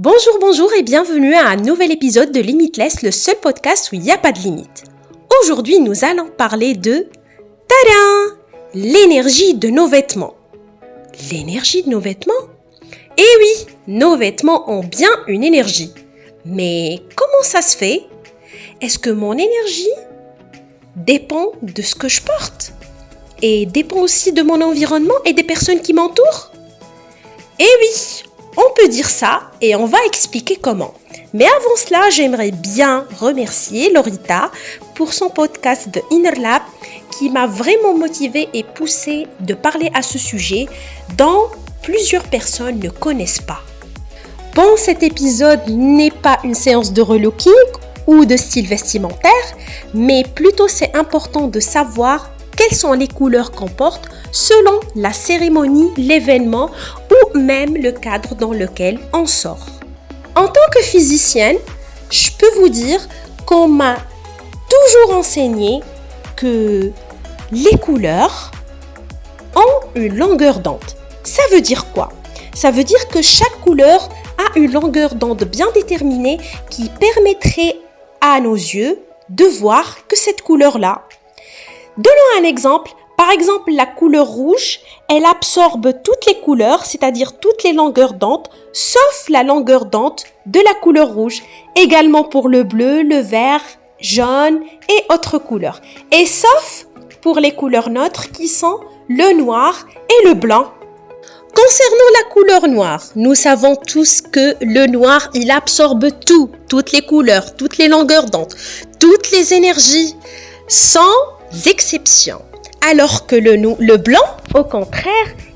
Bonjour et bienvenue à un nouvel épisode de Limitless, le seul podcast où il n'y a pas de limite. Aujourd'hui, nous allons parler de tadam, l'énergie de nos vêtements. L'énergie de nos vêtements ? Eh oui, nos vêtements ont bien une énergie. Mais comment ça se fait ? Est-ce que mon énergie dépend de ce que je porte ? Et dépend aussi de mon environnement et des personnes qui m'entourent ? Eh oui, on peut dire ça et on va expliquer comment. Mais avant cela, j'aimerais bien remercier Lorita pour son podcast de Inner Lab qui m'a vraiment motivée et poussée de parler à ce sujet dont plusieurs personnes ne connaissent pas. Bon, cet épisode n'est pas une séance de relooking ou de style vestimentaire, mais plutôt c'est important de savoir quelles sont les couleurs qu'on porte selon la cérémonie, l'événement ou même le cadre dans lequel on sort. En tant que physicienne, je peux vous dire qu'on m'a toujours enseigné que les couleurs ont une longueur d'onde. Ça veut dire quoi ? Ça veut dire que chaque couleur a une longueur d'onde bien déterminée qui permettrait à nos yeux de voir que cette couleur-là. Donnons un exemple. Par exemple, la couleur rouge, elle absorbe toutes les couleurs, c'est-à-dire toutes les longueurs d'onde, sauf la longueur d'onde de la couleur rouge. Également pour le bleu, le vert, jaune et autres couleurs. Et sauf pour les couleurs neutres qui sont le noir et le blanc. Concernant la couleur noire, nous savons tous que le noir, il absorbe toutes les couleurs, toutes les longueurs d'onde, toutes les énergies, sans exception. Alors que le blanc, au contraire,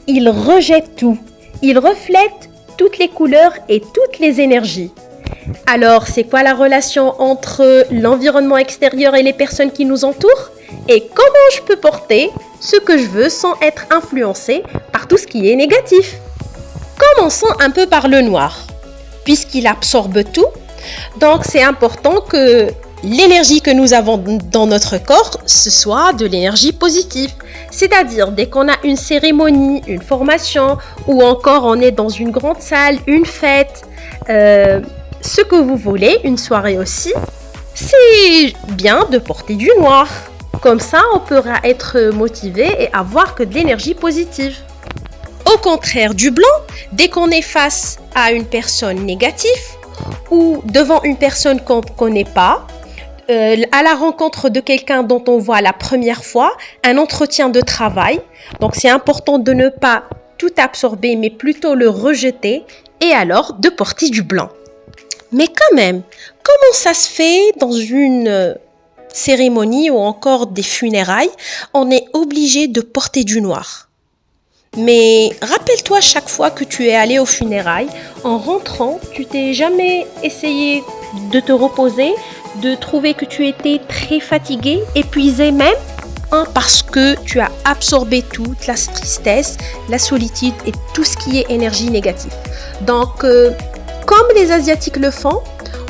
il rejette tout. Il reflète toutes les couleurs et toutes les énergies. Alors, c'est quoi la relation entre l'environnement extérieur et les personnes qui nous entourent ? Et comment je peux porter ce que je veux sans être influencé par tout ce qui est négatif ? Commençons un peu par le noir. Puisqu'il absorbe tout, donc c'est important que l'énergie que nous avons dans notre corps, ce soit de l'énergie positive. C'est-à-dire, dès qu'on a une cérémonie, une formation, ou encore on est dans une grande salle, une fête, ce que vous voulez, une soirée aussi, c'est bien de porter du noir. Comme ça, on pourra être motivé et avoir que de l'énergie positive. Au contraire du blanc, dès qu'on est face à une personne négative, ou devant une personne qu'on ne connaît pas, à la rencontre de quelqu'un dont on voit la première fois, un entretien de travail. Donc, c'est important de ne pas tout absorber, mais plutôt le rejeter et alors de porter du blanc. Mais quand même, comment ça se fait dans une cérémonie ou encore des funérailles, on est obligé de porter du noir ? Mais rappelle-toi chaque fois que tu es allé aux funérailles, en rentrant, tu t'es jamais essayé de te reposer, de trouver que tu étais très fatigué, épuisé même, parce que tu as absorbé toute la tristesse, la solitude et tout ce qui est énergie négative. Donc, comme les Asiatiques le font,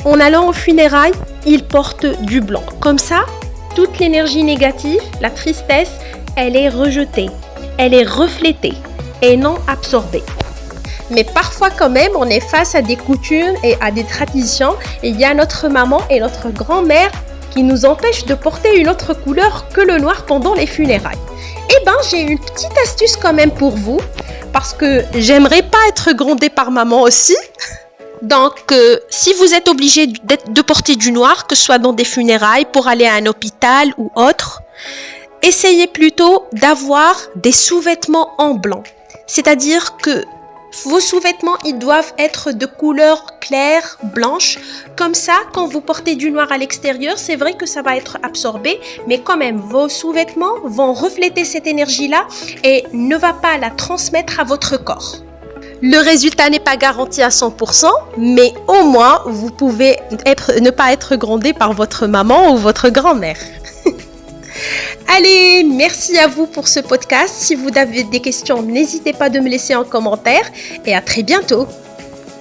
en allant aux funérailles, ils portent du blanc. Comme ça, toute l'énergie négative, la tristesse, elle est rejetée, elle est reflétée et non absorbée. Mais parfois quand même, on est face à des coutumes et à des traditions. Et il y a notre maman et notre grand-mère qui nous empêchent de porter une autre couleur que le noir pendant les funérailles. Eh ben, j'ai une petite astuce quand même pour vous. Parce que j'aimerais pas être grondée par maman aussi. Donc, si vous êtes obligé de porter du noir, que ce soit dans des funérailles, pour aller à un hôpital ou autre, essayez plutôt d'avoir des sous-vêtements en blanc. C'est-à-dire que vos sous-vêtements, ils doivent être de couleur claire, blanche. Comme ça, quand vous portez du noir à l'extérieur, c'est vrai que ça va être absorbé, mais quand même, vos sous-vêtements vont refléter cette énergie-là et ne va pas la transmettre à votre corps. Le résultat n'est pas garanti à 100%, mais au moins, vous pouvez ne pas être grondé par votre maman ou votre grand-mère. Allez, merci à vous pour ce podcast. Si vous avez des questions, n'hésitez pas de me laisser en commentaire et à très bientôt.